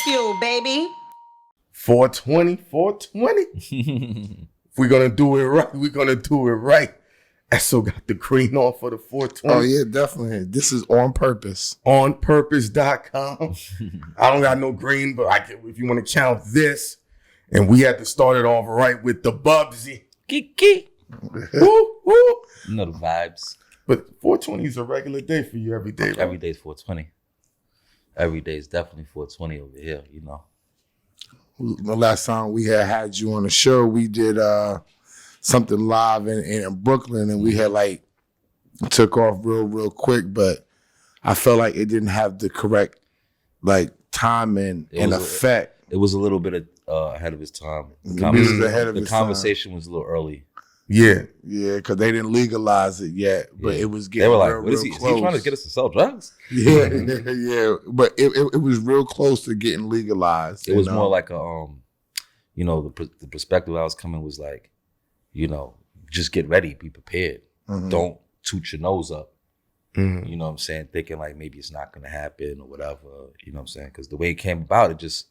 BagFuel, baby. 420, 420. If we're going to do it right, we're going to do it right. I still got the green on for the 420. Oh, yeah, definitely. This is on purpose. OnPurpose.com. I don't got no green, but if you want to count this, and we had to start it off right with the Bubsy. Kiki. Woo, woo. You know the vibes. But 420 is a regular day for you every day, right? Every day is 420. Every day is definitely 420 over here, you know. The last time we had you on the show, we did something live in Brooklyn, and we had took off real quick, but I felt like it didn't have the correct timing and effect. It was a little bit ahead of its time. The conversation was a little early. Yeah, because they didn't legalize it yet, but it was getting. They were like, real, "What is he? close. Is he trying to get us to sell drugs?" Yeah, but it was real close to getting legalized. It was more like a, the perspective I was coming was like, just get ready, be prepared. Mm-hmm. Don't toot your nose up. Mm-hmm. You know what I'm saying? Thinking like maybe it's not gonna happen or whatever. You know what I'm saying? Because the way it came about, it's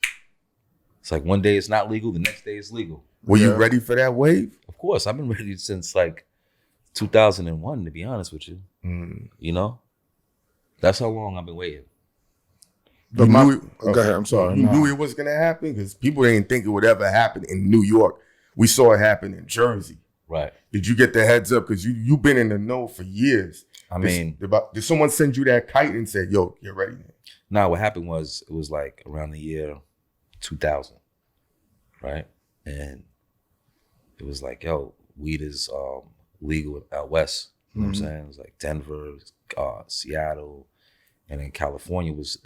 like one day it's not legal, the next day it's legal. Were you ready for that wave? Of course, I've been ready since 2001, to be honest with you. Mm. You know? That's how long I've been waiting. But go ahead, I'm sorry. You knew it was going to happen? Because people didn't think it would ever happen in New York. We saw it happen in Jersey. Right. Did you get the heads up? Because you've been in the know for years. Did someone send you that kite and say, yo, get ready, man? Nah, what happened was, it was around the year 2000, right? And it was yo, weed is legal out west. You know what I'm saying? It was Denver, Seattle, and then California was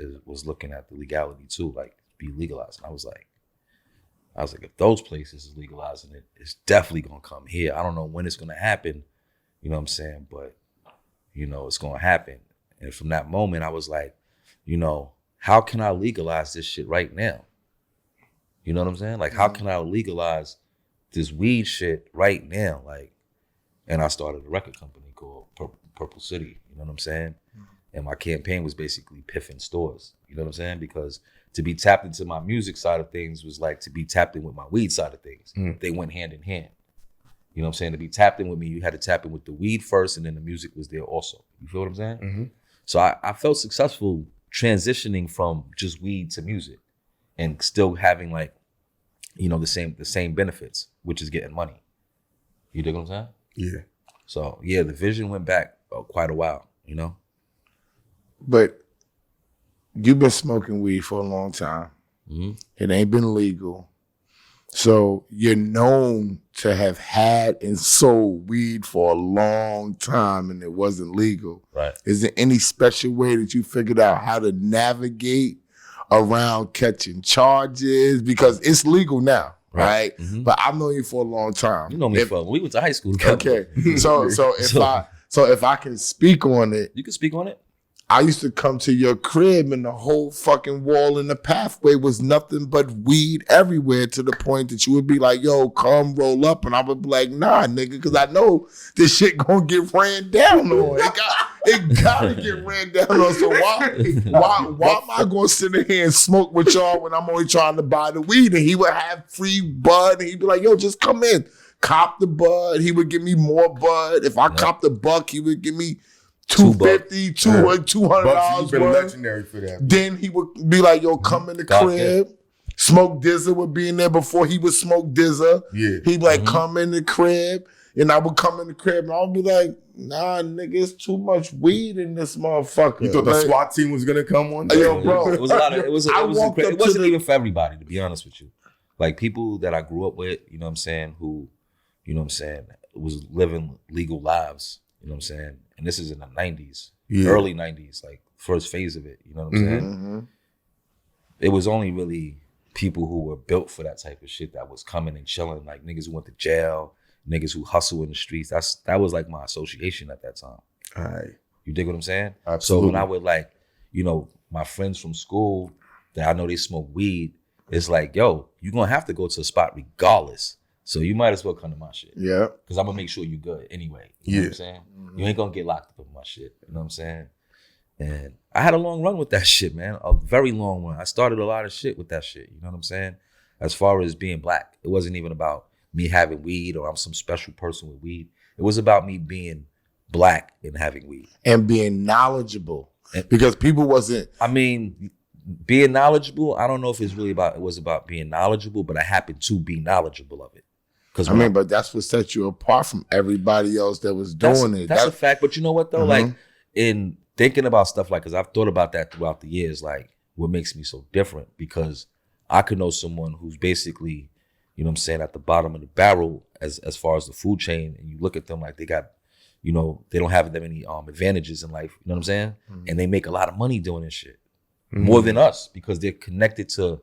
looking at the legality too, be legalized. And I was like, if those places is legalizing it, it's definitely gonna come here. I don't know when it's gonna happen, you know what I'm saying? But it's gonna happen. And from that moment, I was like, how can I legalize this shit right now? You know what I'm saying? How can I legalize this weed shit right now? And I started a record company called Purple City. You know what I'm saying? And my campaign was basically piffing stores. You know what I'm saying? Because to be tapped into my music side of things was to be tapped in with my weed side of things. They went hand in hand. You know what I'm saying? To be tapped in with me, you had to tap in with the weed first, and then the music was there also. You feel what I'm saying? Mm-hmm. So I felt successful transitioning from just weed to music, and still having the same benefits, which is getting money. You dig what I'm saying? Yeah. So yeah, the vision went back quite a while, But you've been smoking weed for a long time. Mm-hmm. It ain't been legal. So you're known to have had and sold weed for a long time, and it wasn't legal. Right. Is there any special way that you figured out how to navigate around catching charges? Because it's legal now, right? Mm-hmm. But I've known you for a long time. You know me we went to high school together. Okay. So if I can speak on it. You can speak on it. I used to come to your crib and the whole fucking wall in the pathway was nothing but weed everywhere, to the point that you would be like, yo, come roll up. And I would be like, nah, nigga, because I know this shit gonna get ran down on. It gotta get ran down on. So why am I gonna sit in here and smoke with y'all when I'm only trying to buy the weed? And he would have free bud and he'd be like, yo, just come in. Cop the bud. He would give me more bud. If I copped the buck, he would give me $250, $200 You've been legendary for that. Then he would be like, yo, come in the crib. Smoke Dizza would be in there before he would smoke Dizza. Yeah. He'd be like, come in the crib. And I would come in the crib and I would be like, nah, nigga, it's too much weed in this motherfucker. You thought the SWAT team was gonna come one day? Yo, bro. It wasn't even for everybody, to be honest with you. People that I grew up with, you know what I'm saying, who, you know what I'm saying, was living legal lives, you know what I'm saying? And this is in the 90s, early 90s, first phase of it, you know what I'm saying? Mm-hmm. It was only really people who were built for that type of shit that was coming and chilling, niggas who went to jail, niggas who hustle in the streets. That was my association at that time. All right. You dig what I'm saying? Absolutely. So when I would my friends from school that I know they smoke weed, it's yo, you're gonna have to go to a spot regardless. So you might as well come to my shit. Yeah. Because I'm going to make sure you're good anyway. You know what I'm saying? You ain't going to get locked up with my shit. You know what I'm saying? And I had a long run with that shit, man. A very long one. I started a lot of shit with that shit. You know what I'm saying? As far as being black, it wasn't even about me having weed or I'm some special person with weed. It was about me being black and having weed. And being knowledgeable. Because people wasn't. I mean, being knowledgeable, I don't know if it was about being knowledgeable, but I happened to be knowledgeable of it. But that's what set you apart from everybody else that was doing it. That's a fact. But you know what though? Like in thinking about stuff like, because I've thought about that throughout the years, like what makes me so different, because I could know someone who's basically, you know what I'm saying, at the bottom of the barrel as far as the food chain, and you look at them like they got, you know, they don't have that many advantages in life, you know what I'm saying? And they make a lot of money doing this shit. More than us, because they're connected to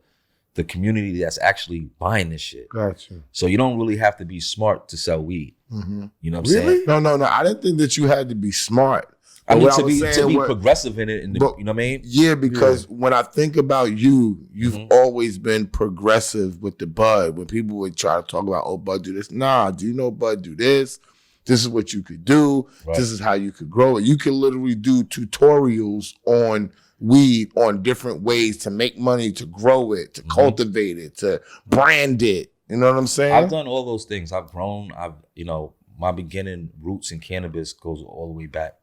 the community that's actually buying this shit. Gotcha. So you don't really have to be smart to sell weed. You know what I'm Really? saying? No. I didn't think that you had to be smart. I mean, to be progressive in it, you know what I mean? Yeah, because when I think about you, you've always been progressive with the bud. When people would try to talk about, oh, bud, do this. Nah, do you know bud do this? This is what you could do. Right. This is how you could grow it. You can literally do tutorials on weed, on different ways to make money, to grow it, to cultivate it, to brand it. You know what I'm saying? I've done all those things. I've grown. You know, my beginning roots in cannabis goes all the way back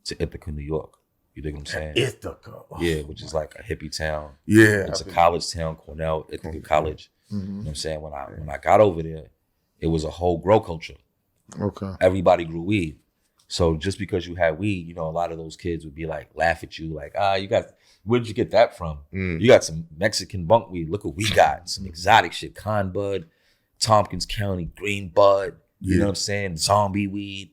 to Ithaca, New York. You dig what I'm saying? Ithaca. Yeah, which is like a hippie town. Yeah. It's a college town, Cornell, Ithaca College. You know what I'm saying? When I got over there, it was a whole grow culture. Okay. Everybody grew weed. So just because you had weed, you know, a lot of those kids would be like, laugh at you, like, where'd you get that from? You got some Mexican bunk weed. Look what we got. Some exotic shit. Con bud, Tompkins County, green bud. You know what I'm saying? Zombie weed.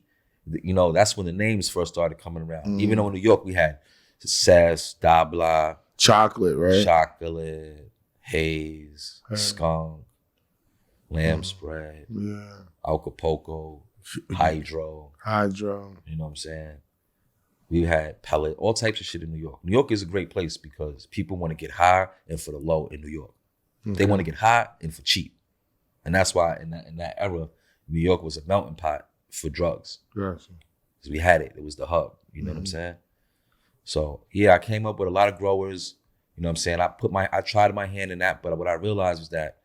You know, that's when the names first started coming around. Even though in New York we had Sass, Dabla, chocolate, right? Chocolate, Haze, Skunk, Lamb Spread, Acapulco, Hydro. You know what I'm saying? We had pellet, all types of shit in New York. New York is a great place because people want to get high and for the low in New York. They want to get high and for cheap. And that's why in that era, New York was a melting pot for drugs. Gotcha. Because we had it. It was the hub. You know what I'm saying? So yeah, I came up with a lot of growers. You know what I'm saying? I tried my hand in that, but what I realized was that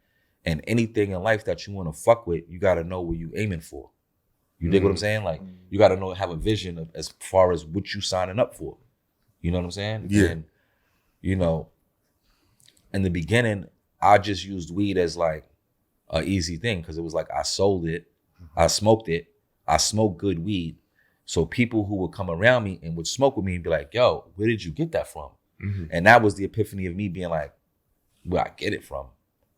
in anything in life that you want to fuck with, you gotta know what you aiming for. You dig what I'm saying? Like you gotta know, have a vision of as far as what you signing up for. You know what I'm saying? Yeah. And you know, in the beginning, I just used weed as like an easy thing because it was like I sold it, I smoked it, I smoked good weed. So people who would come around me and would smoke with me and be like, yo, where did you get that from? And that was the epiphany of me being like, where I get it from?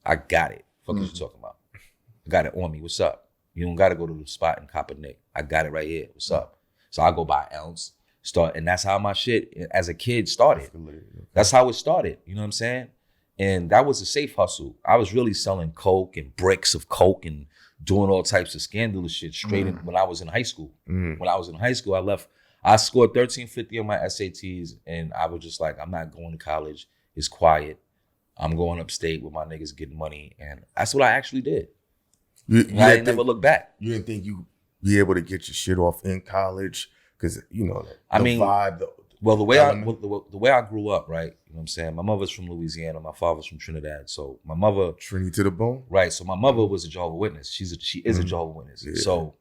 I got it. Fuck is you talking about? I got it on me. What's up? You don't got to go to the spot and cop a nick. I got it right here. What's up? So I go buy an ounce, and that's how my shit as a kid started. That's how it started. You know what I'm saying? And that was a safe hustle. I was really selling coke and bricks of coke and doing all types of scandalous shit straight in, when I was in high school. When I was in high school, I scored 1350 on my SATs, and I was just like, I'm not going to college. It's quiet. I'm going upstate with my niggas getting money. And that's what I actually did. I didn't never look back. You didn't think you'd be able to get your shit off in college? Because, you know, the vibe. The way I grew up, right? You know what I'm saying? My mother's from Louisiana. My father's from Trinidad. So my mother... Trinity to the bone? Right. So my mother was a Jehovah's Witness. She is a Jehovah's Witness. Yeah. So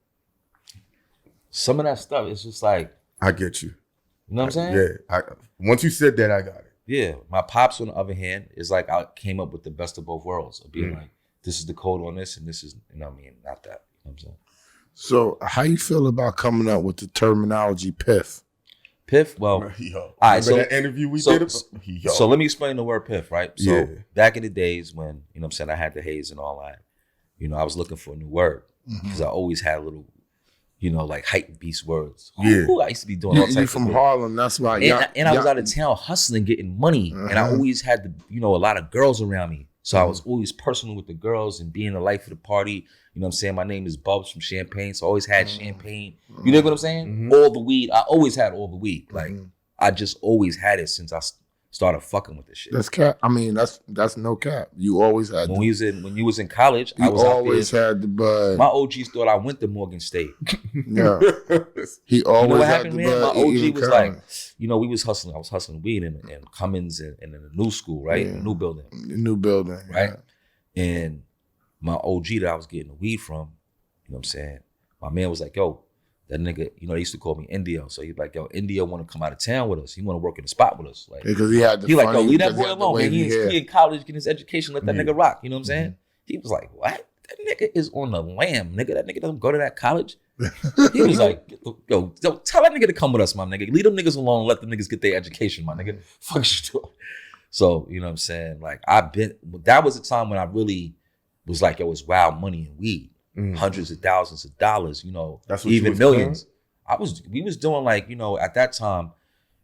some of that stuff is just like... I get you. You know what I'm saying? Yeah. Once you said that, I got it. Yeah. My pops, on the other hand, is like I came up with the best of both worlds. Of being like, this is the code on this, and this is, you know what I mean? Not that. You know what I'm saying? So how you feel about coming up with the terminology piff? Piff? Well, all right, so that interview we did? So let me explain the word piff, right? So back in the days when, you know what I'm saying, I had the haze and all that, you know, I was looking for a new word because I always had little, you know, like hype beast words. Ooh, I used to be doing all types of You from Harlem, that's why. And I was out of town hustling, getting money. And I always had, you know, a lot of girls around me. So I was always personal with the girls and being the life of the party. You know what I'm saying? My name is Bubz from Champagne, so I always had champagne. You know what I'm saying? All the weed. I always had all the weed. Like, I just always had it since I started fucking with this shit. That's cap. I mean, that's no cap. You always had. When you was in college, I was always out there. had the bud. My OGs thought I went to Morgan State. Yeah, he always You know what had happened, the man? bud. My OG was like, college. we was hustling. I was hustling weed in Cummins and in the new school, right? Yeah. The new building, The new building, right? Yeah. And my OG that I was getting the weed from, you know what I'm saying? My man was like, yo, that nigga, they used to call me Indio. So he's like, yo, Indio want to come out of town with us. He want to work in the spot with us. Like, Because he had the he like, yo, leave that because he boy had the alone, man. wavy hair. He in college getting his education. Let that nigga rock. You know what I'm saying? Mm-hmm. He was like, what? That nigga is on the lam, nigga. That nigga doesn't go to that college. He was like, yo, tell that nigga to come with us, my nigga. Leave them niggas alone and let them niggas get their education, my nigga. Fuck you doing. So, you know what I'm saying? Like, that was a time when I really was like, yo, it's wild money and weed. Hundreds of thousands of dollars, That's what even you was millions. doing? We was doing like, at that time,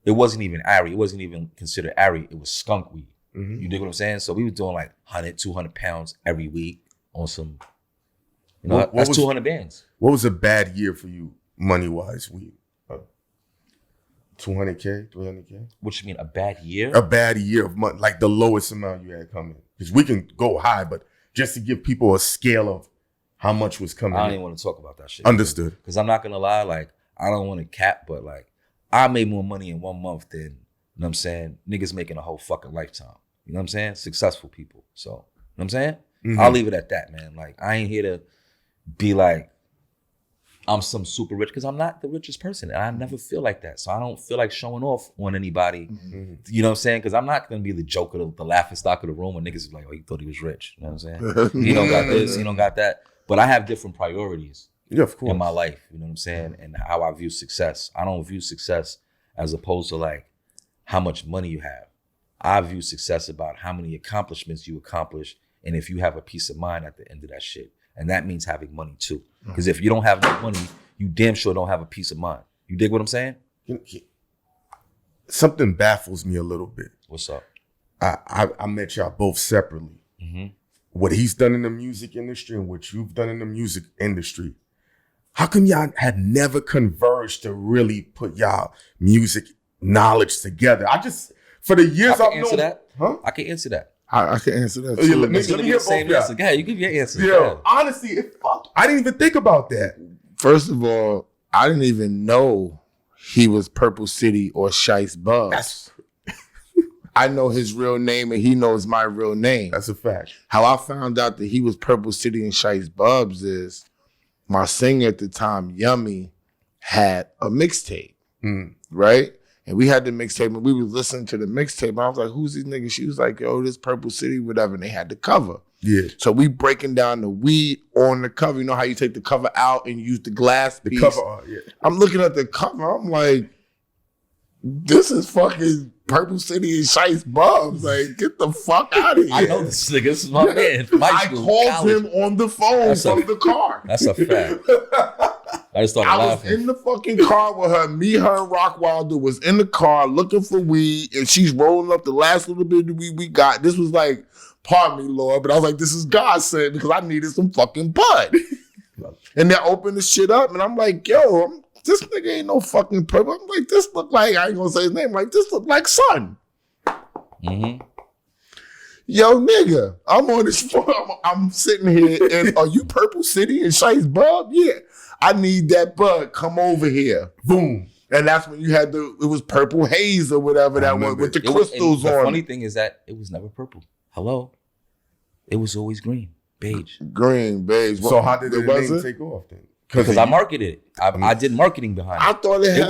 it wasn't even Ari. It wasn't even considered Ari. It was skunk weed. You dig what I'm saying? So we was doing like 100, 200 pounds every week on some, that's 200 bands. What was a bad year for you, money-wise? 200K, 300K? What you mean, a bad year? A bad year of money, like the lowest amount you had coming. Because we can go high, but just to give people a scale of how much was coming I don't in. even want to talk about that shit. Understood. Because I'm not going to lie, like, I don't want to cap, but like, I made more money in 1 month than, you know what I'm saying, niggas making a whole fucking lifetime. You know what I'm saying? Successful people. So, you know what I'm saying? I'll leave it at that, man. Like, I ain't here to be like, I'm some super rich, because I'm not the richest person. And I never feel like that. So I don't feel like showing off on anybody. You know what I'm saying? Because I'm not going to be the joke of the laughing stock of the room when niggas is like, oh, he thought he was rich. You know what I'm saying? He don't got this, he don't got that. But I have different priorities in my life. You know what I'm saying? And how I view success. I don't view success as opposed to like how much money you have. I view success about how many accomplishments you accomplish and if you have a peace of mind at the end of that shit. And that means having money too. Because if you don't have no money, you damn sure don't have a peace of mind. You dig what I'm saying? Something baffles me a little bit. What's up? I met y'all both separately. What he's done in the music industry and what you've done in the music industry, how come y'all had never converged to really put y'all music knowledge together? For the years I've known that. Huh? I can answer that. I can answer that Yeah, too. let me Let me hear get the same both answer. Go ahead, you give your answer. Yeah, honestly, I didn't even think about that. First of all, I didn't even know he was Purple City or Shiest Bubz. I know his real name and he knows my real name. That's a fact. How I found out that he was Purple City and Shiest Bubz is my singer at the time, Yummy, had a mixtape, right? And we had the mixtape and we was listening to the mixtape. And I was like, who's these niggas? She was like, yo, this Purple City, whatever. And they had the cover. Yeah. So we breaking down the weed on the cover. You know how you take the cover out and use the glass piece? The cover art, yeah. I'm looking at the cover. I'm like, this is fucking Purple City and Shiest Bubz. Like, get the fuck out of here. I know this nigga. This is my man. I called him on the phone from the car. That's a fact. I just started laughing. Was in the fucking car with her. Me, her, and Rockwilder was in the car looking for weed, and she's rolling up the last little bit of weed we got. This was like, pardon me, Lord, but I was like, this is God sent because I needed some fucking bud. And they opened the shit up, and I'm like, yo, this nigga ain't no fucking purple. I'm like, this look like, I ain't gonna say his name, like, this look like Son. Yo, nigga, I'm on this phone. I'm sitting here, and are you Purple City and Shiest Bubz? Yeah. I need that bud. Come over here. Boom. And that's when you had it was Purple Haze or whatever that was with the crystals on. The funny thing is that it was never purple. Hello? It was always green, beige. Green, beige. So how did the name take off then? Because I marketed it. I did marketing behind it. I thought it had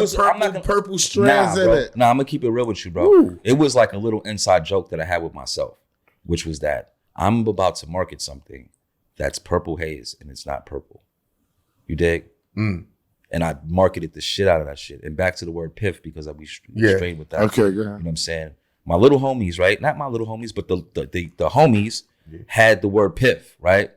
purple strands in it. Nah, I'm going to keep it real with you, bro. Ooh. It was like a little inside joke that I had with myself, which was that I'm about to market something that's Purple Haze and it's not purple. You dig? And I marketed the shit out of that shit. And back to the word piff because I'll be straight with that. Okay, go ahead. You know what I'm saying? My little homies, right? Not my little homies, but the homies had the word piff, right?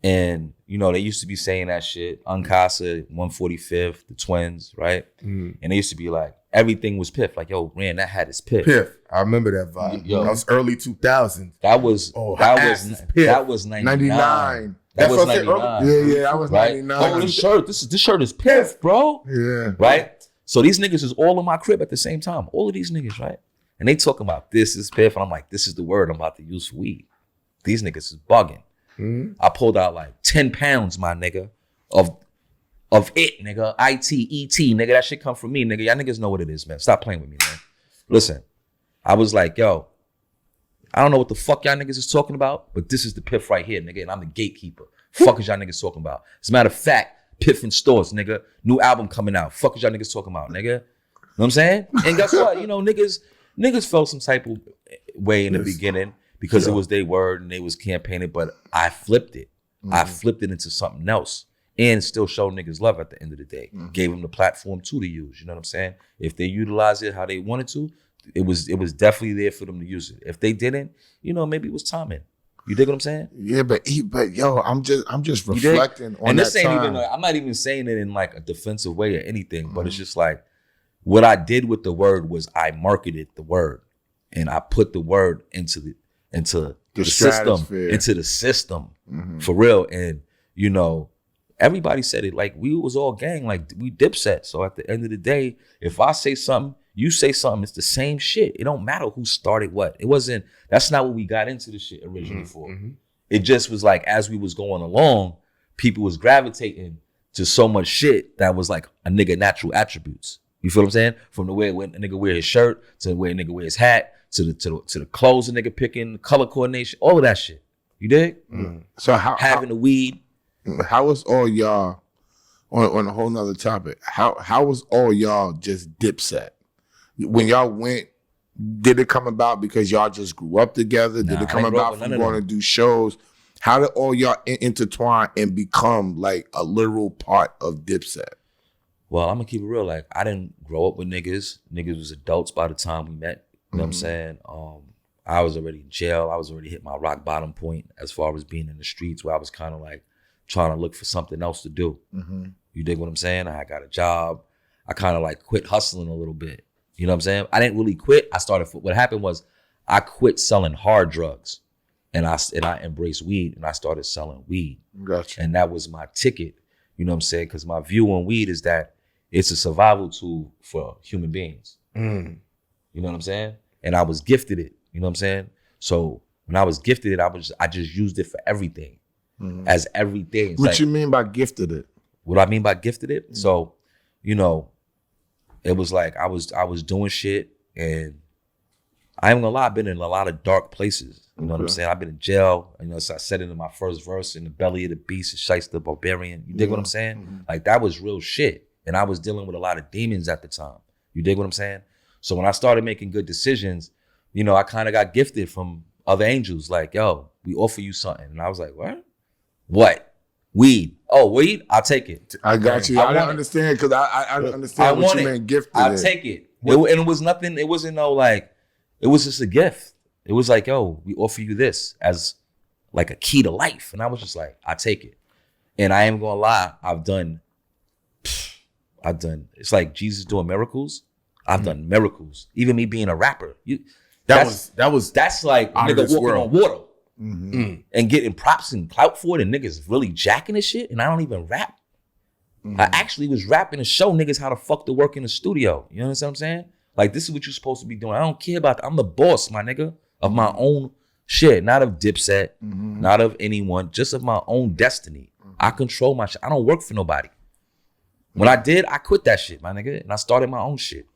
And, you know, they used to be saying that shit. Uncasa, 145th, the twins, right? And they used to be like, everything was piff. Like, yo, man, that hat is piff. Piff. I remember that vibe. Yo, that was early 2000s. That was 99. That was 99. Yeah, I was 99. Oh, this shirt is piff, bro. Yeah. Right? So these niggas is all in my crib at the same time. All of these niggas, right? And they talking about this is piff, and I'm like, this is the word I'm about to use for weed. These niggas is bugging. I pulled out like 10 pounds, my nigga, of it, nigga. ITET, nigga. That shit come from me, nigga. Y'all niggas know what it is, man. Stop playing with me, man. Listen, I was like, yo, I don't know what the fuck y'all niggas is talking about, but this is the piff right here, nigga, and I'm the gatekeeper. Fuck is y'all niggas talking about? As a matter of fact, Piff in stores, nigga. New album coming out. Fuck is y'all niggas talking about, nigga? You know what I'm saying? And guess what? You know, niggas felt some type of way in the beginning because it was their word and they was campaigning, but I flipped it. I flipped it into something else and still showed niggas love at the end of the day. Gave them the platform to use. You know what I'm saying? If they utilized it how they wanted to, it was definitely there for them to use it. If they didn't, you know, maybe it was timing. You dig what I'm saying? Yeah, but yo, I'm just reflecting on and that this ain't time. even I'm not even saying it in like a defensive way or anything, but it's just like what I did with the word was I marketed the word and I put the word into the system, into the system for real. And you know, everybody said it like we was all gang, like we Dipset. So at the end of the day, if I say something, you say something, it's the same shit. It don't matter who started what. That's not what we got into the shit originally for. It just was like, as we was going along, people was gravitating to so much shit that was like a nigga natural attributes. You feel what I'm saying? From the way a nigga wear his shirt, to the way a nigga wear his hat, to the clothes a nigga picking, color coordination, all of that shit. You dig? So having the weed. How was all y'all on a whole nother topic? How was all y'all just Dipset? When y'all went, did it come about because y'all just grew up together? Did it come about from going to do shows? How did all y'all intertwine and become like a literal part of Dipset? Well, I'm gonna keep it real. Like, I didn't grow up with niggas. Niggas was adults by the time we met. You know what I'm saying? I was already in jail. I was already hit my rock bottom point as far as being in the streets, where I was kind of like trying to look for something else to do. You dig what I'm saying? I got a job. I kind of like quit hustling a little bit. You know what I'm saying? I didn't really quit. What happened was I quit selling hard drugs and I embraced weed and I started selling weed. Gotcha. And that was my ticket. You know what I'm saying? Because my view on weed is that it's a survival tool for human beings. You know what I'm saying? And I was gifted it. You know what I'm saying? So when I was gifted it, I just used it for everything. As everything. What you mean by gifted it? What I mean by gifted it? So, you know, it was like I was doing shit, and I ain't gonna lie, I've been in a lot of dark places. You know what I'm saying? I've been in jail. You know, so I said it in my first verse, in the belly of the beast, Shiest Bubz. You dig what I'm saying? Like, that was real shit. And I was dealing with a lot of demons at the time. You dig what I'm saying? So when I started making good decisions, you know, I kind of got gifted from other angels. Like, yo, we offer you something. And I was like, what? What? Weed. Oh, weed? I'll take it. I got you. I didn't understand because I understand what you meant gifted. I'll take it. And it was nothing, it wasn't no like, it was just a gift. It was like, yo, we offer you this as like a key to life. And I was just like, I take it. And I ain't gonna lie, I've done, it's like Jesus doing miracles. I've done miracles. Even me being a rapper. That's like nigga walking on water. And getting props and clout for it, and niggas really jacking this shit, and I don't even rap. I actually was rapping to show niggas how to fuck to work in the studio. You understand what I'm saying? Like, this is what you're supposed to be doing. I don't care about that. I'm the boss, my nigga, of my own shit, not of Dipset, not of anyone, just of my own destiny. I control my shit. I don't work for nobody. When I did, I quit that shit, my nigga, and I started my own shit.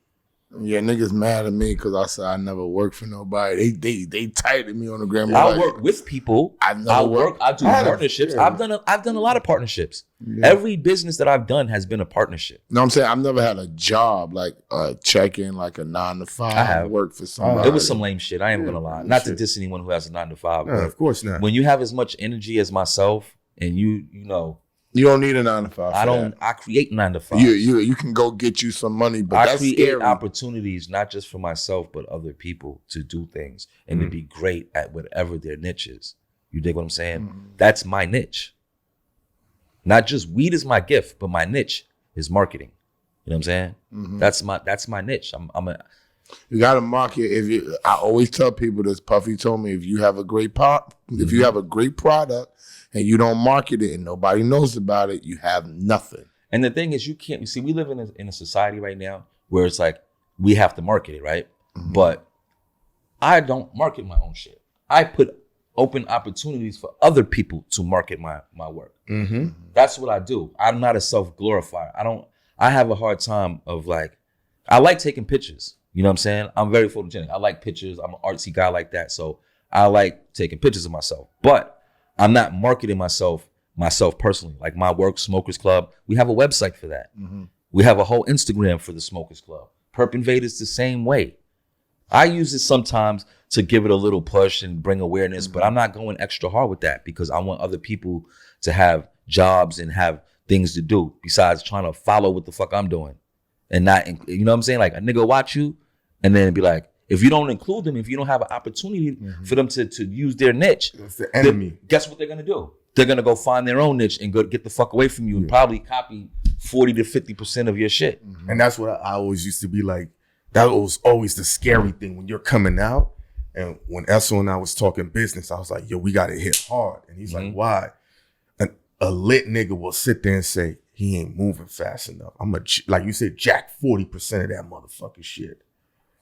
Yeah, niggas mad at me because I said I never worked for nobody. They tight at me on the gram. I work with people. I do partnerships. Yeah. I've done a lot of partnerships. Yeah. Every business that I've done has been a partnership. No, I'm saying I've never had a job like check-in, like a 9 to 5. I have worked for somebody. It was some lame shit. I am gonna lie. Not to diss anyone who has a 9 to 5. No, of course not. When you have as much energy as myself, and you know. You don't need a 9 to 5. I create 9 to 5. You can go get you some money, but that's create scary. Opportunities, not just for myself, but other people to do things and to be great at whatever their niche is. You dig what I'm saying? That's my niche. Not just weed is my gift, but my niche is marketing. You know what I'm saying? That's my niche. You gotta market. I always tell people this. Puffy told me, if you have a great if you have a great product and you don't market it and nobody knows about it, you have nothing. And the thing is, you see, we live in a society right now where it's like we have to market it, right? But I don't market my own shit. I put open opportunities for other people to market my work. Mm-hmm. That's what I do. I'm not a self-glorifier. I have a hard time of like, I like taking pictures. You know what I'm saying? I'm very photogenic. I like pictures. I'm an artsy guy like that. So I like taking pictures of myself. But I'm not marketing myself personally. Like my work, Smokers Club, we have a website for that. Mm-hmm. We have a whole Instagram for the Smokers Club. Perp Invaders the same way. I use it sometimes to give it a little push and bring awareness, but I'm not going extra hard with that because I want other people to have jobs and have things to do besides trying to follow what the fuck I'm doing. And not, you know what I'm saying? Like a nigga watch you and then be like, if you don't include them, if you don't have an opportunity for them to use their niche, that's the enemy. Guess what they're going to do? They're going to go find their own niche and go get the fuck away from you and probably copy 40 to 50% of your shit. And that's what I always used to be like. That was always the scary thing when you're coming out. And when Esso and I was talking business, I was like, yo, we got to hit hard. And he's like, why? A lit nigga will sit there and say, he ain't moving fast enough. Like you said, jack 40% of that motherfucking shit.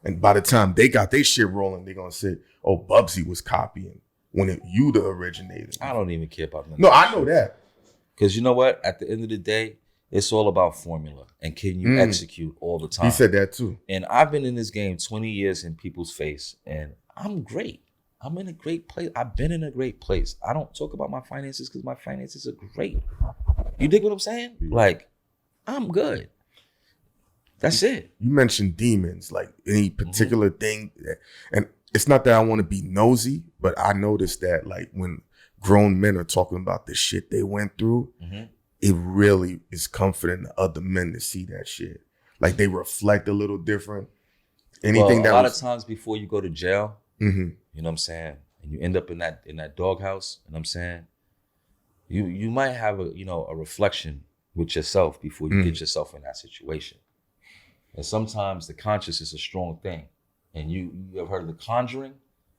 And by the time they got their shit rolling, they're going to say, oh, Bubsy was copying when you the originator. I don't even care about that. No, I know that. Because you know what? At the end of the day, it's all about formula. And can you execute all the time? He said that too. And I've been in this game 20 years in people's face, and I'm great. I'm in a great place. I've been in a great place. I don't talk about my finances because my finances are great. You dig what I'm saying? Yeah. Like, I'm good. That's it. You mentioned demons, like any particular thing. And it's not that I want to be nosy, but I noticed that like when grown men are talking about the shit they went through, it really is comforting to other men to see that shit. Like they reflect a little different. Anything a lot of times before you go to jail, you know what I'm saying, and you end up in that doghouse, you know what I'm saying, you might have a reflection with yourself before you get yourself in that situation. And sometimes the conscious is a strong thing. And you have heard of the conjuring?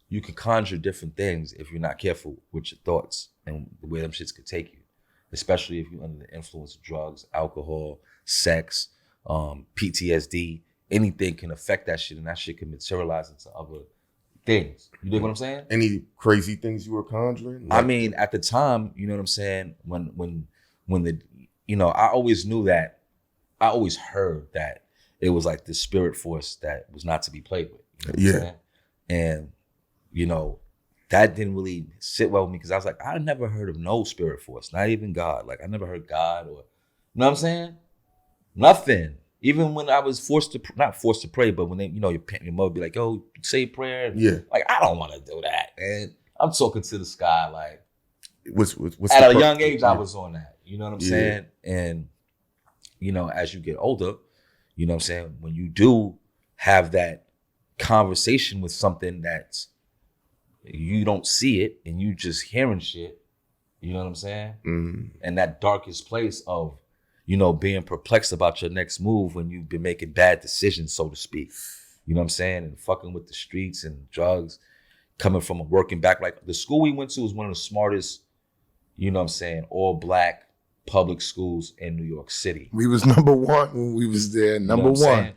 You can conjure different things if you're not careful with your thoughts and the way them shits could take you. Especially if you're under the influence of drugs, alcohol, sex, PTSD. Anything can affect that shit, and that shit can materialize into other things. You dig what I'm saying? Any crazy things you were conjuring? I mean, at the time, you know what I'm saying? When the, I always knew that, I always heard that it was like this spirit force that was not to be played with. You know what I'm saying? And, that didn't really sit well with me because I was like, I never heard of no spirit force, not even God. Like, I never heard God or, you know what I'm saying? Nothing. Even when I was not forced to pray, but when they, your mother be like, yo, say a prayer. Like, I don't want to do that. And I'm talking to the sky. Like, what's at a young age, I was on that. You know what I'm saying? And, as you get older, you know what I'm saying? When you do have that conversation with something that's, you don't see it and you just hearing shit, you know what I'm saying? And that darkest place of, being perplexed about your next move when you've been making bad decisions, so to speak. You know what I'm saying? And fucking with the streets and drugs, coming from working back. Like the school we went to was one of the smartest, you know what I'm saying, all black public schools in New York City. We was number one when we was there, number one.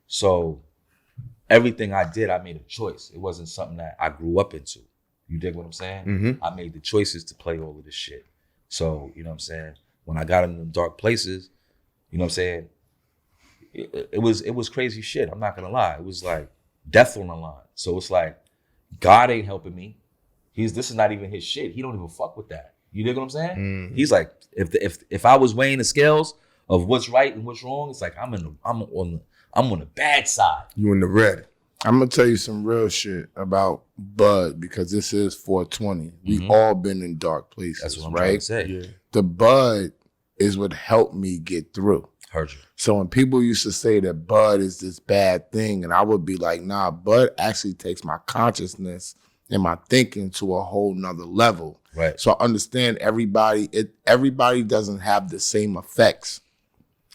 So everything I did, I made a choice. It wasn't something that I grew up into. You dig what I'm saying? I made the choices to play all of this shit. So, you know what I'm saying? When I got in them dark places, you know what I'm saying? It was crazy shit. I'm not gonna lie. It was like death on the line. So it's like, God ain't helping me. This is not even his shit. He don't even fuck with that. You dig what I'm saying? He's like, if I was weighing the scales of what's right and what's wrong, it's like I'm on the bad side. You in the red. I'm gonna tell you some real shit about Bud because this is 420. We all been in dark places. That's what I'm right? trying to say. Yeah. The Bud is what helped me get through. Heard you. So when people used to say that Bud is this bad thing, and I would be like, nah, Bud actually takes my consciousness and my thinking to a whole nother level. Right. So I understand everybody doesn't have the same effects.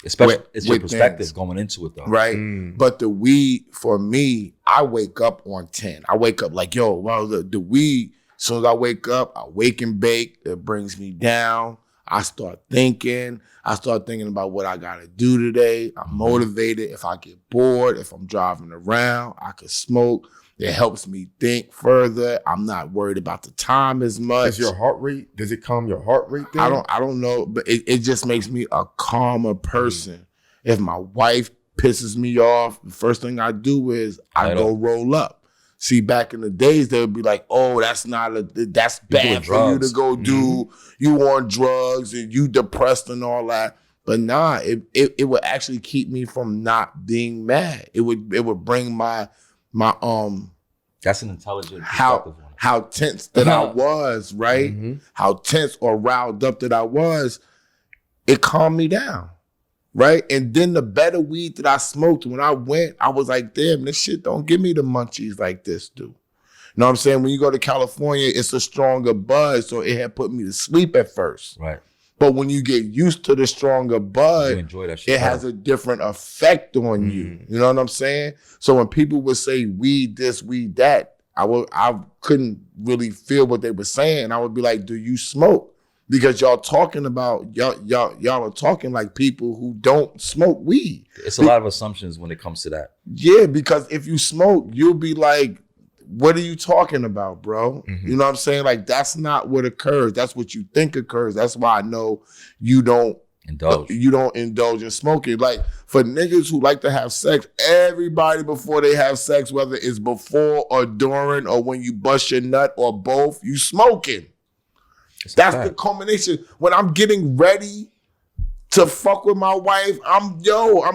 Especially it's your perspective things. Going into it though. Right. But the weed, for me, I wake up on 10. I wake up like, yo, well, the weed, as soon as I wake up, I wake and bake. It brings me down. I start thinking about what I got to do today. I'm motivated. If I get bored, if I'm driving around, I could smoke. It helps me think further. I'm not worried about the time as much. Does your heart rate, does it calm your heart rate down? I don't know, but it just makes me a calmer person. If my wife pisses me off, the first thing I do is I go roll up. See, back in the days, they would be like, "Oh, that's bad for you to go do. You on drugs and you depressed and all that." But nah, it would actually keep me from not being mad. It would bring my That's an intelligent perspective. How tense that I was, right? How tense or riled up that I was, it calmed me down. Right? And then the better weed that I smoked, when I went, I was like, damn, this shit don't give me the munchies like this do. You know what I'm saying? When you go to California, it's a stronger buzz, so it had put me to sleep at first. Right. But when you get used to the stronger buzz, you enjoy that shit, it has a different effect on you. You know what I'm saying? So when people would say weed this, weed that, I couldn't really feel what they were saying. I would be like, do you smoke? Because y'all talking about y'all are talking like people who don't smoke weed. It's a lot of assumptions when it comes to that. Yeah, because if you smoke, you'll be like, what are you talking about, bro? You know what I'm saying? Like, that's not what occurs. That's what you think occurs. That's why I know you don't indulge. You don't indulge in smoking. Like, for niggas who like to have sex, everybody before they have sex, whether it's before or during or when you bust your nut or both, you smoking. That's the culmination. When I'm getting ready to fuck with my wife, I'm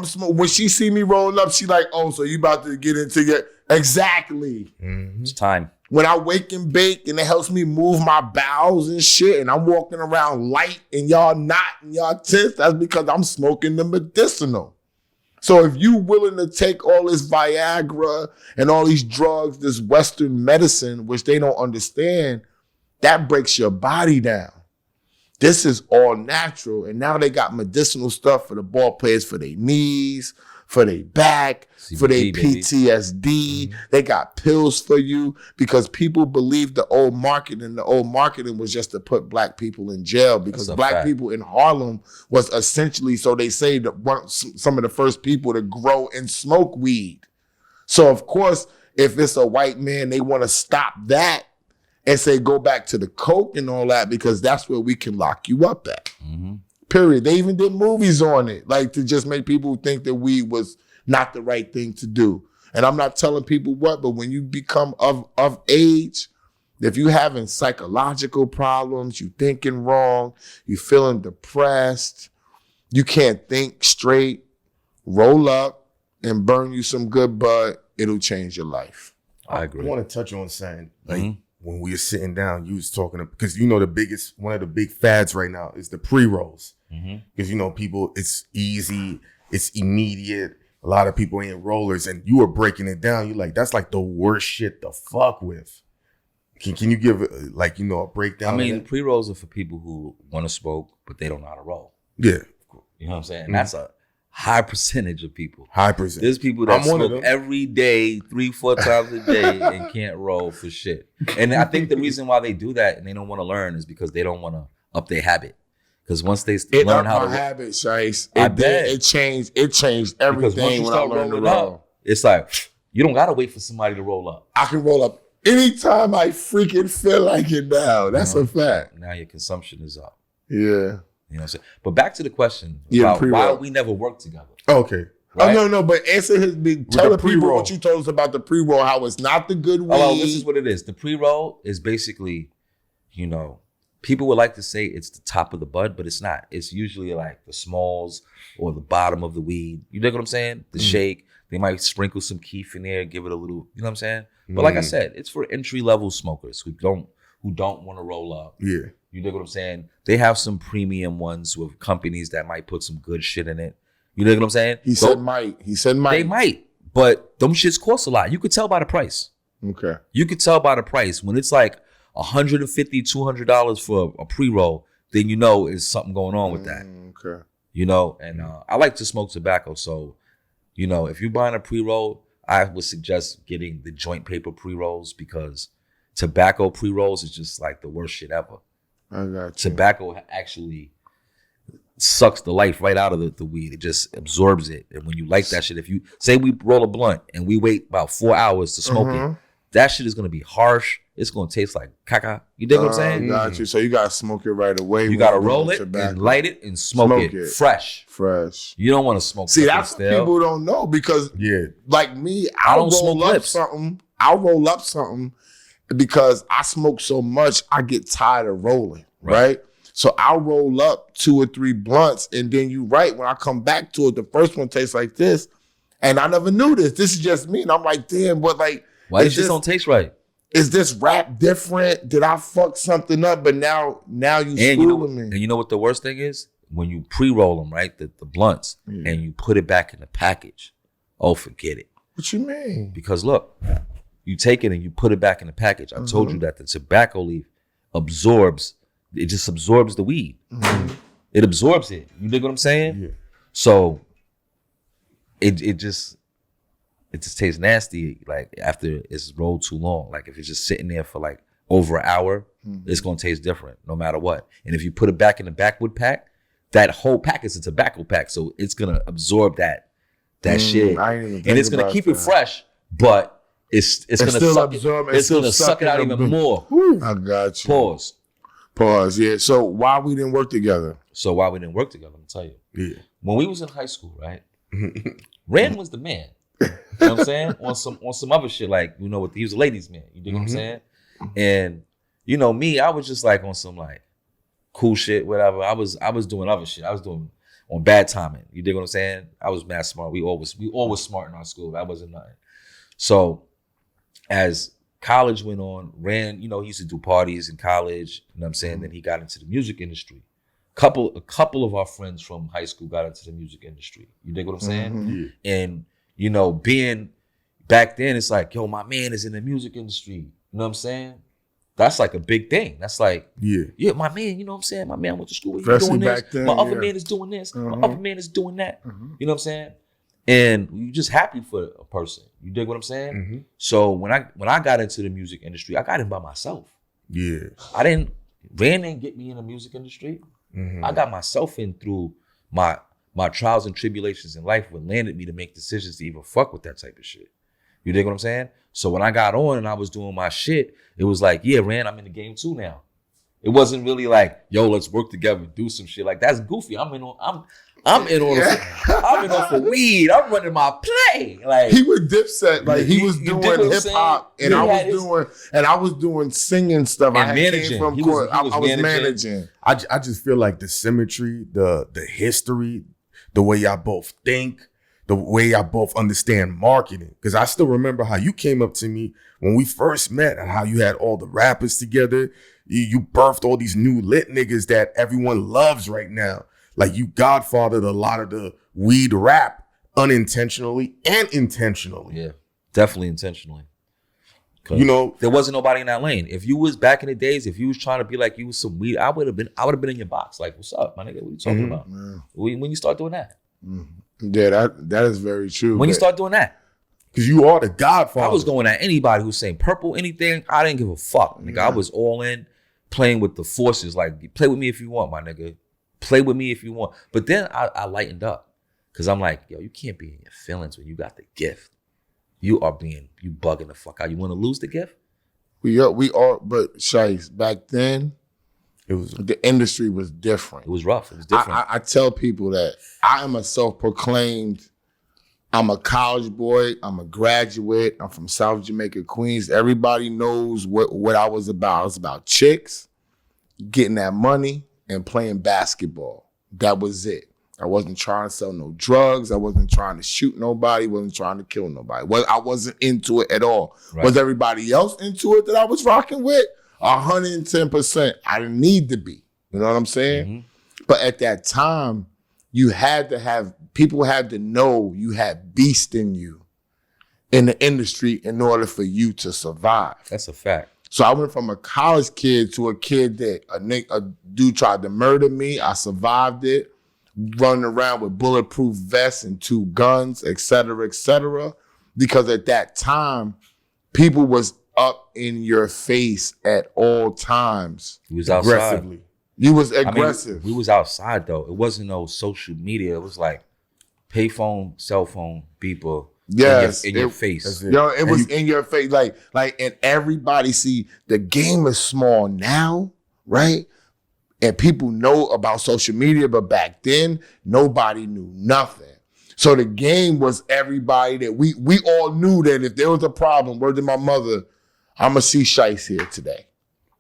smoking. When she see me rolling up, she like, oh, so you about to get into your... Exactly. It's time. When I wake and bake and it helps me move my bowels and shit and I'm walking around light and y'all not and y'all tense, that's because I'm smoking the medicinal. So if you willing to take all this Viagra and all these drugs, this Western medicine, which they don't understand, that breaks your body down. This is all natural. And now they got medicinal stuff for the ball players, for their knees, for their back, CBD, for their PTSD. They got pills for you because people believe the old marketing. The old marketing was just to put black people in jail because black people in Harlem was essentially, so they say, some of the first people to grow and smoke weed. So of course, if it's a white man, they want to stop that and say, go back to the coke and all that because that's where we can lock you up at. Period. They even did movies on it, like to just make people think that weed was not the right thing to do. And I'm not telling people what, but when you become of age, if you having psychological problems, you thinking wrong, you feeling depressed, you can't think straight, roll up and burn you some good bud, it'll change your life. I agree. I want to touch on something. Like when we were sitting down, you was talking because one of the big fads right now is the pre-rolls. Because people, it's easy, it's immediate. A lot of people ain't rollers, and you were breaking it down. You're like, that's like the worst shit to fuck with. Can you give a breakdown? I mean, pre-rolls are for people who want to smoke, but they don't know how to roll. Yeah. You know what I'm saying? And that's a high percentage of people. High percent. There's people that smoke every day, 3-4 times a day, and can't roll for shit. And I think the reason why they do that and they don't want to learn is because they don't want to up their habit. Because once they learn how to habit, Shiest, it changed everything when I learned to roll. It's like you don't gotta wait for somebody to roll up. I can roll up anytime I freaking feel like it now. That's a fact. Now your consumption is up. Yeah. You know what I'm saying? But back to the question about why we never work together. Okay. Right? Oh, no, but answer his big. Tell the people what you told us about the pre-roll, how it's not the good weed. Oh, this is what it is. The pre-roll is basically, people would like to say it's the top of the bud, but it's not. It's usually like the smalls or the bottom of the weed. You know what I'm saying? The shake. They might sprinkle some keef in there, give it a little, you know what I'm saying? But like I said, it's for entry-level smokers who don't want to roll up. Yeah. You know what I'm saying? They have some premium ones with companies that might put some good shit in it. You know what I'm saying? He said might. They might, but them shits cost a lot. You could tell by the price. Okay. You could tell by the price. When it's like $150, $200 for a pre-roll, then is something going on with that. Okay. And I like to smoke tobacco. So, if you're buying a pre-roll, I would suggest getting the joint paper pre-rolls because tobacco pre-rolls is just like the worst shit ever. I got you. Tobacco actually sucks the life right out of the weed. It just absorbs it. And when you like that shit, if you say we roll a blunt and we wait about 4 hours to smoke it, that shit is gonna be harsh. It's gonna taste like caca. You dig what I'm saying? Got you. So you gotta smoke it right away. You gotta roll it and light it and smoke it fresh. Fresh. You don't want to smoke. See, that's what people don't know because, like me, I'll roll up something. I'll roll up something because I smoke so much, I get tired of rolling. Right? So I'll roll up 2 or 3 blunts, and then when I come back to it, the first one tastes like this, and I never knew this. This is just me, and I'm like, damn, but like, why does this don't taste right? Is this rap different? Did I fuck something up? But now you schooling me. And you know what the worst thing is? When you pre-roll them, right, the blunts, and you put it back in the package. Oh, forget it. What you mean? Because look, you take it and you put it back in the package. I told you that the tobacco leaf just absorbs the weed. It absorbs it. You dig what I'm saying? Yeah. So it just tastes nasty, like after it's rolled too long. Like if it's just sitting there for like over an hour, it's gonna taste different no matter what. And if you put it back in the backwood pack, that whole pack is a tobacco pack, so it's gonna absorb that shit, and it's gonna keep it fresh, but it's gonna suck it out even more. I got you. Pause. Yeah. So why we didn't work together? Let me tell you. Yeah. When we was in high school, right? Ren was the man. You know what I'm saying? On some other shit, like, he was a ladies' man. You dig what I'm saying? And me, I was just like on some like cool shit, whatever. I was doing other shit. I was doing on bad timing. You dig what I'm saying? I was mad smart. We always smart in our school. That wasn't nothing. So as college went on, Ran, he used to do parties in college. You know what I'm saying? Then he got into the music industry. A couple of our friends from high school got into the music industry. You dig what I'm saying? And being back then, it's like, yo, my man is in the music industry. You know what I'm saying? That's like a big thing. That's like, my man, you know what I'm saying? My man went to school with you doing this. Then, my other man is doing this. My other man is doing that. You know what I'm saying? And you're just happy for a person. You dig what I'm saying? So when I got into the music industry, I got in by myself. Yeah. Ran didn't get me in the music industry. I got myself in through my trials and tribulations in life, what landed me to make decisions to even fuck with that type of shit. You dig what I'm saying? So when I got on and I was doing my shit, it was like, yeah, Ran, I'm in the game too now. It wasn't really like, yo, let's work together and do some shit. Like, that's goofy. I'm in on for weed. I'm running my play. Like, he was Dipset. Like, he was doing hip hop, and I was doing singing stuff. And managing. I was managing. I just feel like the symmetry, the history, the way y'all both think, the way y'all both understand marketing. Because I still remember how you came up to me when we first met and how you had all the rappers together. You birthed all these new lit niggas that everyone loves right now. Like, you godfathered a lot of the weed rap unintentionally and intentionally. Yeah, definitely intentionally. There wasn't nobody in that lane. If you was back in the days, if you was trying to be like you was some weed, I would have been in your box. Like, what's up, my nigga? What are you talking about? When you start doing that? Yeah, that is very true. When you start doing that? Because you are the godfather. I was going at anybody who's saying purple, anything. I didn't give a fuck, nigga. I was all in, playing with the forces. Like, play with me if you want, my nigga. Play with me if you want. But then I lightened up. Because I'm like, yo, you can't be in your feelings when you got the gift. You bugging the fuck out. You want to lose the gift? We are, but Shiest, back then, the industry was different. It was rough. It was different. I tell people that I am a self-proclaimed, I'm a college boy, I'm a graduate, I'm from South Jamaica, Queens. Everybody knows what I was about. I was about chicks, getting that money, and playing basketball. That was it. I wasn't trying to sell no drugs. I wasn't trying to shoot nobody. Wasn't trying to kill nobody. I wasn't into it at all. Right. Was everybody else into it that I was rocking with? 110%. I didn't need to be. You know what I'm saying? But at that time, people had to know you had beast in you in the industry in order for you to survive. That's a fact. So I went from a college kid to a kid that a dude tried to murder me. I survived it, running around with bulletproof vests and 2 guns, et cetera, because at that time, people was up in your face at all times. He was outside. Aggressively. You was aggressive. I mean, we was outside, though. It wasn't no social media. It was like payphone, cell phone, beeper. Yes, in your face. Yo, it was in your face. Like, and everybody see the game is small now, right? And people know about social media, but back then, nobody knew nothing. So the game was everybody that we all knew that if there was a problem, word to my mother, I'm going to see Shiest here today.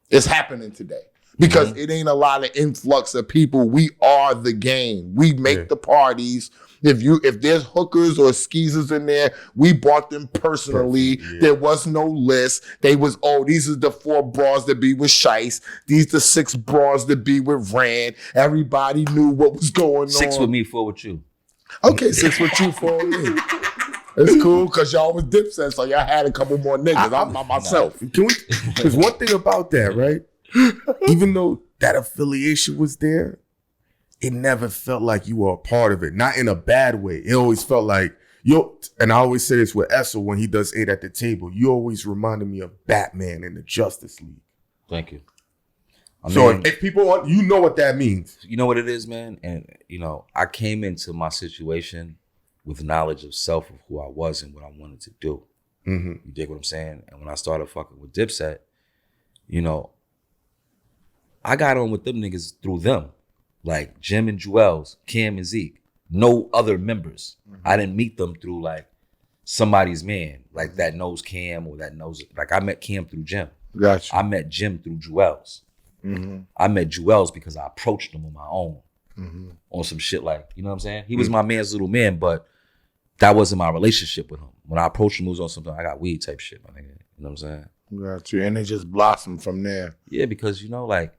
It's happening today. Because it ain't a lot of influx of people. We are the game. We make the parties. If there's hookers or skeezers in there, we bought them personally. There was no list. They was, these are the 4 bras that be with Shiest. These the 6 bras that be with Rand. Everybody knew what was going on. 6 with me, 4 with you. Okay, 6 with you, 4 with me. It's cool because y'all was Dipset, so y'all had a couple more niggas. I'm by myself. There's one thing about that, right? Even though that affiliation was there, it never felt like you were a part of it. Not in a bad way. It always felt like, and I always say this with Essel when he does 8 at the Table, you always reminded me of Batman in the Justice League. Thank you. So if people want, you know what that means. You know what it is, man? And, I came into my situation with knowledge of self of who I was and what I wanted to do. You dig what I'm saying? And when I started fucking with Dipset, I got on with them niggas through them. Like Jim and Juelz, Cam and Zeke. No other members. I didn't meet them through like somebody's man, like that knows Cam or that knows, like I met Cam through Jim. Gotcha. I met Jim through Juelz. I met Juelz because I approached him on my own on some shit like, you know what I'm saying? He was my man's little man, but that wasn't my relationship with him. When I approached him, it was on something, I got weed type shit, my nigga. You know what I'm saying? Gotcha. And it just blossomed from there. Yeah, because, like,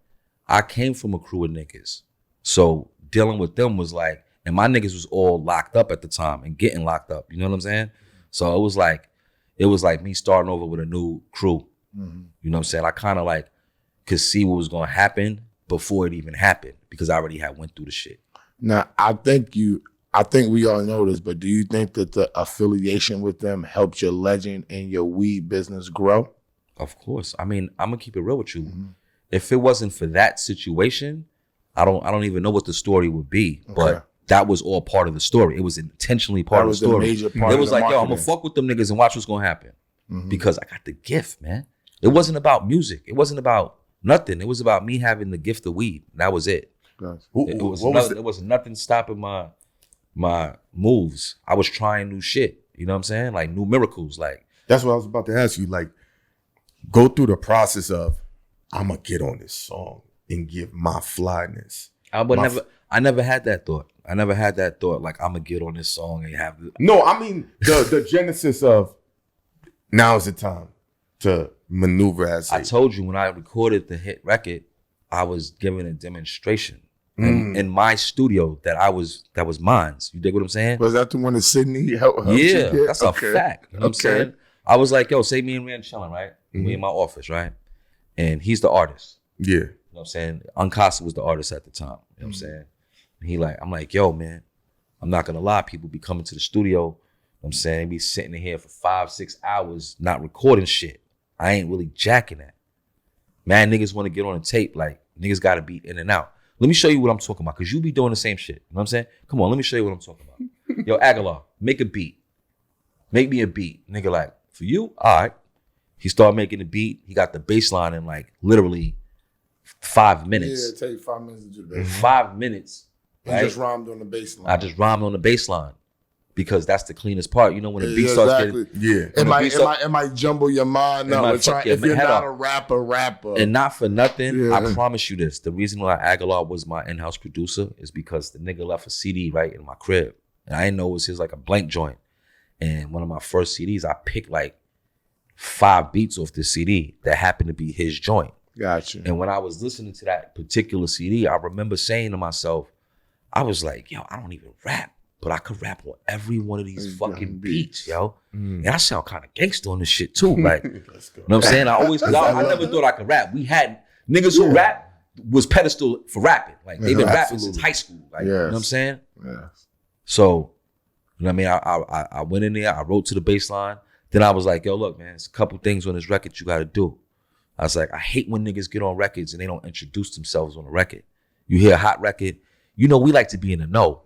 I came from a crew of niggas. So dealing with them was like, and my niggas was all locked up at the time and getting locked up. You know what I'm saying? So it was like me starting over with a new crew. You know what I'm saying? I kind of like could see what was going to happen before it even happened because I already had went through the shit. Now, I think we all know this, but do you think that the affiliation with them helped your legend and your weed business grow? Of course. I mean, I'm going to keep it real with you. If it wasn't for that situation, I don't even know what the story would be. Okay. But that was all part of the story. It was intentionally part of the story. It was like, yo, I'm gonna fuck with them niggas and watch what's gonna happen. Because I got the gift, man. It wasn't about music. It wasn't about nothing. It was about me having the gift of weed. That was it. There was nothing stopping my moves. I was trying new shit. You know what I'm saying? Like new miracles. Like that's what I was about to ask you. Like, go through the process of I'm gonna get on this song and give my flyness. I never had that thought. I never had that thought. Like I'm gonna get on this song and have. No, I mean the genesis of now is the time to maneuver as. I told you when I recorded the hit record, I was giving a demonstration in my studio that was mine's. You dig what I'm saying? Was that the one in Sydney? Yeah, that's a fact. You know what I'm saying? I was like, yo, say me and Rand chilling, right? We in my office, right? And he's the artist. Yeah. You know what I'm saying? Uncasa was the artist at the time. You know what I'm saying? And I'm like, yo, man, I'm not gonna lie, people be coming to the studio, you know what I'm saying, be sitting in here for 5-6 hours not recording shit. I ain't really jacking that. Man, niggas wanna get on a tape, like niggas gotta be in and out. Let me show you what I'm talking about, cause you be doing the same shit. You know what I'm saying? Come on, let me show you what I'm talking about. Yo, Aguilar, make a beat. Make me a beat. Nigga like, for you? All right. He started making the beat. He got the bass line in like literally 5 minutes. Yeah, take 5 minutes to do the bass. 5 minutes. Right? You just rhymed on the bass line. I just rhymed on the bass line because that's the cleanest part. You know, when the beat starts getting... Yeah. It might jumble your mind up. If you're not a rapper. And not for nothing, I promise you this. The reason why Aguilar was my in-house producer is because the nigga left a CD right in my crib. And I didn't know it was his like a blank joint. And one of my first CDs, I picked like 5 beats off this CD that happened to be his joint. Gotcha. And when I was listening to that particular CD, I remember saying to myself, I was like, yo, I don't even rap, but I could rap on every one of these fucking beats, yo. And I sound kind of gangster on this shit too. Like, you know what I'm saying? I never thought I could rap. We had niggas who rap was pedestal for rapping. Like they've been rapping since high school. Like, you know what I'm saying? Yeah. So, you know what I mean? I went in there, I wrote to the bass line. Then I was like, yo, look, man, there's a couple things on this record you got to do. I was like, I hate when niggas get on records and they don't introduce themselves on the record. You hear a hot record, you know we like to be in the know.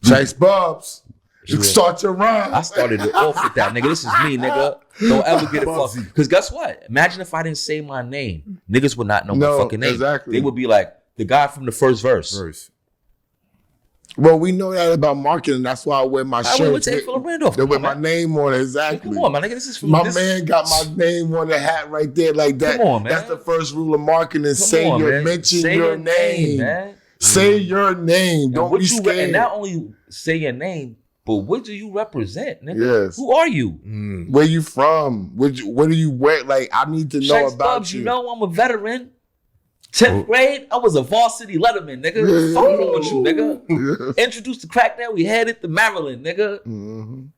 Shiest Bubz. Start your rhyme. I started it off with that, nigga. This is me, nigga. Don't ever get it fucked. Because guess what? Imagine if I didn't say my name. Niggas would not know my fucking name. Exactly. They would be like, the guy from the first verse. Well, we know that about marketing. That's why I wear my shirt. With my name on it. Exactly. Come on, man. Nigga, this is my man got my name on the hat right there like that. Come on, man. That's the first rule of marketing. Mention your name. Man. Say your name. Don't be scared. And not only say your name, but what do you represent, nigga? Yes. Who are you? Where you from? What do you wear? Like, I need to know Shiest about Bubz, you. You know I'm a veteran. 10th grade, I was a varsity letterman, nigga. Fuck wrong with you, nigga. Introduced to crack that, we headed to Maryland, nigga.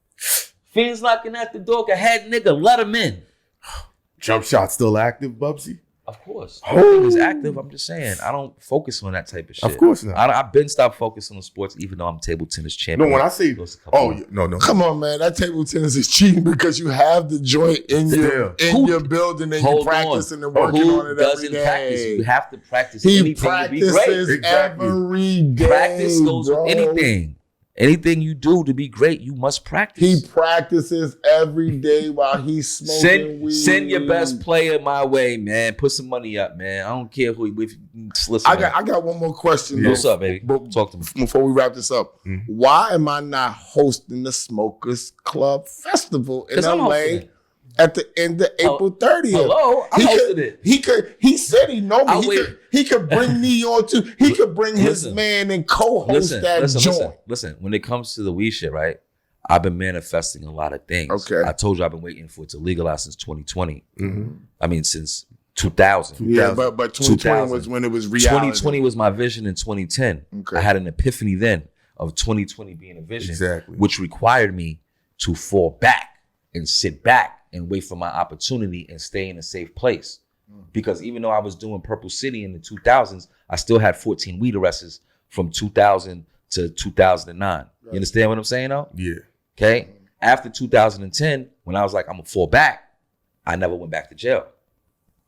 Fiends knocking at the door, head nigga, let him in. Jump shot still active, Bubsy? Of course. Everything is active. I'm just saying, I don't focus on that type of shit. Of course not. I've been stopped focusing on sports, even though I'm table tennis champion. No, when I say, no. Come on, man. That table tennis is cheating because you have the joint in your building and you practicing and working on it every day. Practice? You have to practice he anything practices to be great. Every day. Practice goes with anything. Anything you do to be great, you must practice. He practices every day while he's smoking weed. Send your best player my way, man. Put some money up, man. I don't care who he with. Listen, I got one more question. What's up, baby? Talk to me. Before we wrap this up, why am I not hosting the Smokers Club Festival in LA at the end of April 30th? Hello, I hosted it. He said he know me. He could bring me on too. He could bring his man and co-host joint. Listen, when it comes to the weed shit, right? I've been manifesting a lot of things. Okay. I told you I've been waiting for it to legalize since 2020. I mean, since 2000. Yeah, but 2020 was when it was reality. 2020 was my vision in 2010. Okay. I had an epiphany then of 2020 being a vision, which required me to fall back and sit back and wait for my opportunity and stay in a safe place. Because even though I was doing Purple City in the 2000s, I still had 14 weed arrests from 2000 to 2009. You understand what I'm saying, though? Yeah. Okay? After 2010, when I was like, I'm going to fall back, I never went back to jail.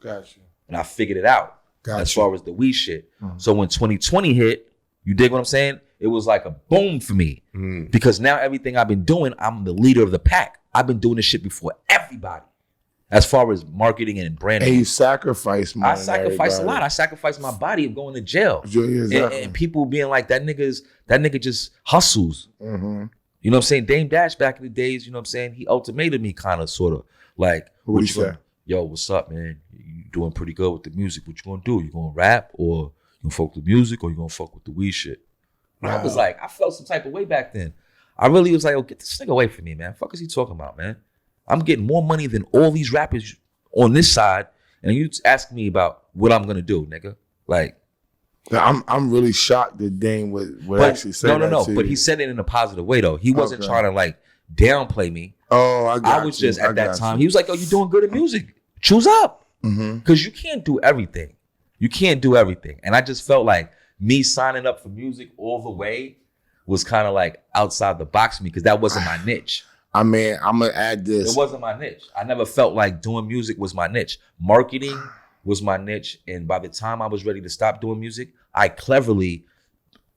Gotcha. And I figured it out as far as the weed shit. So when 2020 hit, you dig what I'm saying? It was like a boom for me. Because now everything I've been doing, I'm the leader of the pack. I've been doing this shit before everybody. As far as marketing and branding. And you sacrifice more. I sacrifice a lot. I sacrifice my body of going to jail. And people being like, that nigga just hustles. You know what I'm saying? Dame Dash back in the days, you know what I'm saying? He ultimated me kind of, sort of. Like, what he said? Yo, what's up, man? You doing pretty good with the music. What you gonna do? You gonna rap or you gonna fuck with the music or you gonna fuck with the weed shit? And I was like, I felt some type of way back then. I really was like, oh, get this nigga away from me, man. Fuck is he talking about, man? I'm getting more money than all these rappers on this side, and you asking me about what I'm gonna do, nigga. Like, I'm really shocked that Dame would actually say that. No. But he said it in a positive way, though. He wasn't trying to like downplay me. Oh, I was just at that time. He was like, "Oh, you doing good at music? Choose up, because you can't do everything. You can't do everything." And I just felt like me signing up for music all the way was kind of like outside the box for me because that wasn't my niche. I mean, I'm gonna add this. It wasn't my niche. I never felt like doing music was my niche. Marketing was my niche, and by the time I was ready to stop doing music, I cleverly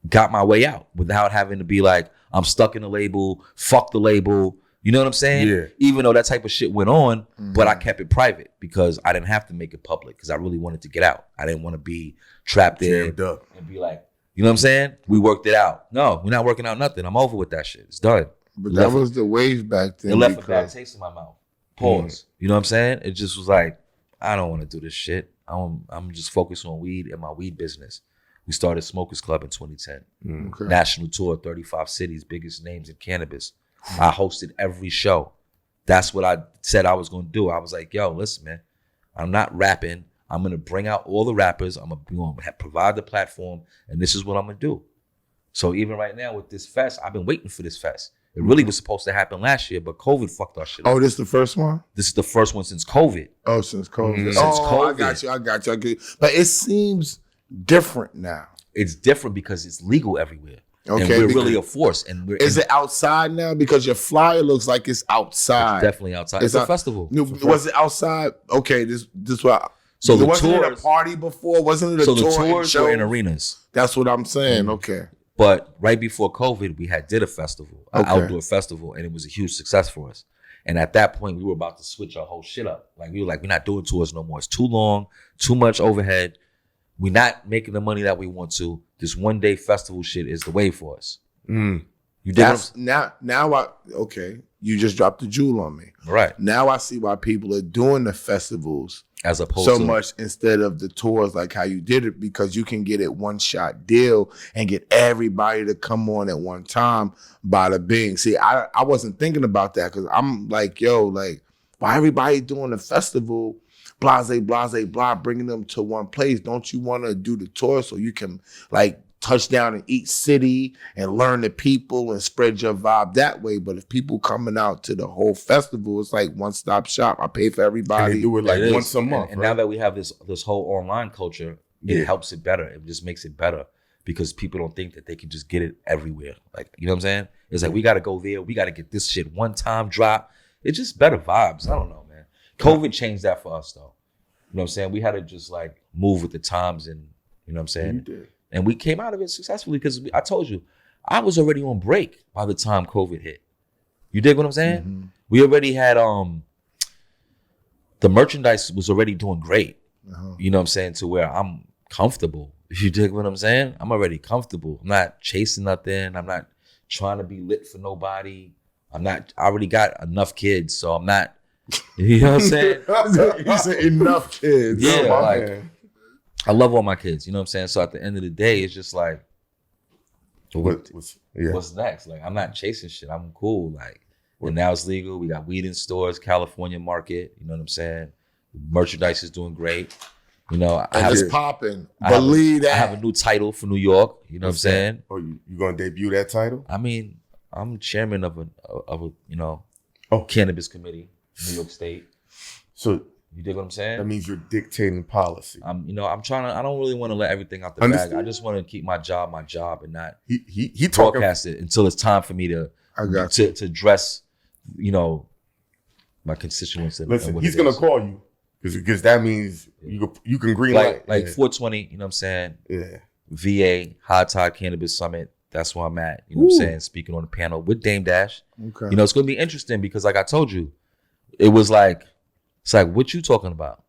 got my way out without having to be like, I'm stuck in a label, fuck the label. You know what I'm saying? Yeah. Even though that type of shit went on, but I kept it private because I didn't have to make it public because I really wanted to get out. I didn't want to be trapped in and be like, you know what I'm saying? We worked it out. No, we're not working out nothing. I'm over with that shit. It's done. But that was the wave back then. It left a bad taste in my mouth. Pause. You know what I'm saying? It just was like, I don't want to do this shit. I'm just focused on weed and my weed business. We started Smokers Club in 2010. National tour, 35 cities, biggest names in cannabis. I hosted every show. That's what I said I was going to do. I was like, yo, listen, man, I'm not rapping. I'm going to bring out all the rappers. I'm going to provide the platform, and this is what I'm going to do. So even right now with this fest, I've been waiting for this fest. It really was supposed to happen last year, but COVID fucked our shit up. Oh, this is the first one? This is the first one since COVID. Oh, since COVID. Since COVID. I got you. But it seems different now. It's different because it's legal everywhere. Okay, and we're really a force. And is it outside now? Because your flyer looks like it's outside. It's definitely outside. It's a festival. Was it outside? Okay, this what. So wasn't it a party before? Wasn't it a tour? So the tours were in arenas. That's what I'm saying. Okay. But right before COVID, we did a festival, an Okay. outdoor festival, and it was a huge success for us. And at that point, we were about to switch our whole shit up. Like we were like, we're not doing tours no more. It's too long, too much overhead. We're not making the money that we want to. This one day festival shit is the way for us. You dig what I'm- Now okay. You just dropped the jewel on me. right? Now I see why people are doing the festivals As opposed so to much instead of the tours like how you did it, because you can get it one shot deal and get everybody to come on at one time. Bada bing. See, I wasn't thinking about that because I'm like, yo, like, why everybody doing the festival? Blase, blah, bringing them to one place. Don't you want to do the tour so you can like touch down in each city and learn the people and spread your vibe that way? But if people coming out to the whole festival, it's like one-stop shop. I pay for And everybody. they do it like It is. once a month. And right? now that we have this whole online culture, it helps it better. It just makes it better because people don't think that they can just get it everywhere. Like, you know what I'm saying? It's like, we got to go there. We got to get this shit one time drop. It's just better vibes. I don't know, man. COVID changed that for us, though. You know what I'm saying? We had to just like move with the times, and you know what I'm saying? You did. And we came out of it successfully because I told you, I was already on break by the time COVID hit. You dig what I'm saying? Mm-hmm. We already had the merchandise was already doing great. You know what I'm saying? To where I'm comfortable. You dig what I'm saying? I'm already comfortable. I'm not chasing nothing. I'm not trying to be lit for nobody. I already got enough kids, so I'm not, you know what I'm saying? You said enough kids. Yeah, Oh, my like, man. I love all my kids, you know what I'm saying? So at the end of the day, it's just like, what's next? Like, I'm not chasing shit. I'm cool. Like, and now it's legal. We got weed in stores, California market, you know what I'm saying? Merchandise is doing great. You know, I And have, it's popping. I have Believe I that. have a new title for New York, you know what I'm saying? Oh, you gonna debut that title? I mean, I'm chairman of a you know, Oh. cannabis committee, New York State. So You dig what I'm saying? that means you're dictating policy. I'm trying to. I don't really want to let everything out the Understood. bag. I just want to keep my job, and not He talking. broadcast it until it's time for me to I got to address, you know, my constituents. And Listen, what he's it gonna is. call you because that means you can green light. like yeah. 420. You know what I'm saying? Yeah. VA High Tide Cannabis Summit. That's where I'm at. You know what I'm saying? Speaking on the panel with Dame Dash. Okay. You know, it's gonna be interesting because, like I told you, it was like, it's like, what you talking about?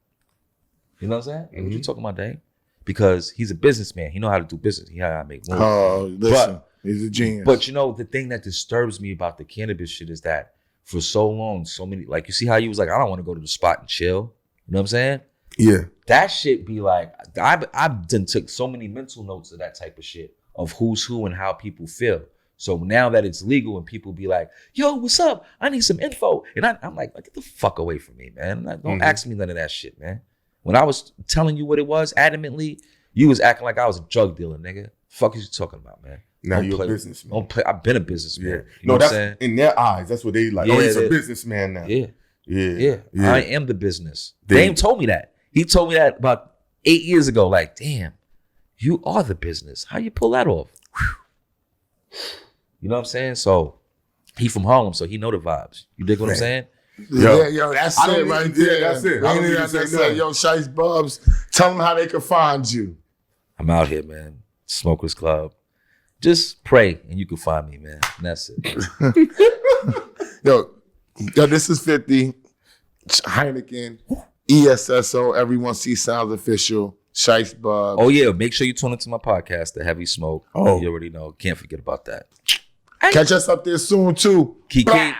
You know what I'm saying? Like, what you talking about, Dame? Because he's a businessman. He know how to do business. He know how to make moves. Oh, listen. He's a genius. But you know, the thing that disturbs me about the cannabis shit is that for so long, so many, like, you see how you was like, I don't want to go to the spot and chill. You know what I'm saying? Yeah. That shit be like, I've done took so many mental notes of that type of shit, of who's who and how people feel. So now that it's legal and people be like, yo, what's up? I need some info. And I'm like, get the fuck away from me, man. Like, don't ask me none of that shit, man. When I was telling you what it was adamantly, you was acting like I was a drug dealer, nigga. Fuck is you talking about, man? Now Don't you're play- a businessman. Don't play. I've been a businessman. Yeah. You know No, what I'm that's saying? in their eyes. That's what they like. Yeah, Oh, he's a yeah. businessman now. Yeah. Yeah. I am the business. Dame- Dame told me that. He told me that about 8 years ago. Like, damn, you are the business. How you pull that off? Whew. You know what I'm saying? So he from Harlem, so he know the vibes. You dig what I'm Man. saying? Yo, that's I don't it need- right yeah, there. that's it. I I don't need need to to say say, nothing. yo, Shiest Bubz, tell them how they can find you. I'm out here, man. Smokers Club. Just pray and you can find me, man. And that's it. Yo, this is 50. Heineken, ESSO, Everyone Sees Sounds Official, Shiest Bubz. Oh yeah, make sure you tune into my podcast, The Heavy Smoke. Oh. You already know. Can't forget about that. Catch us up there soon, too. Kiki. Bow.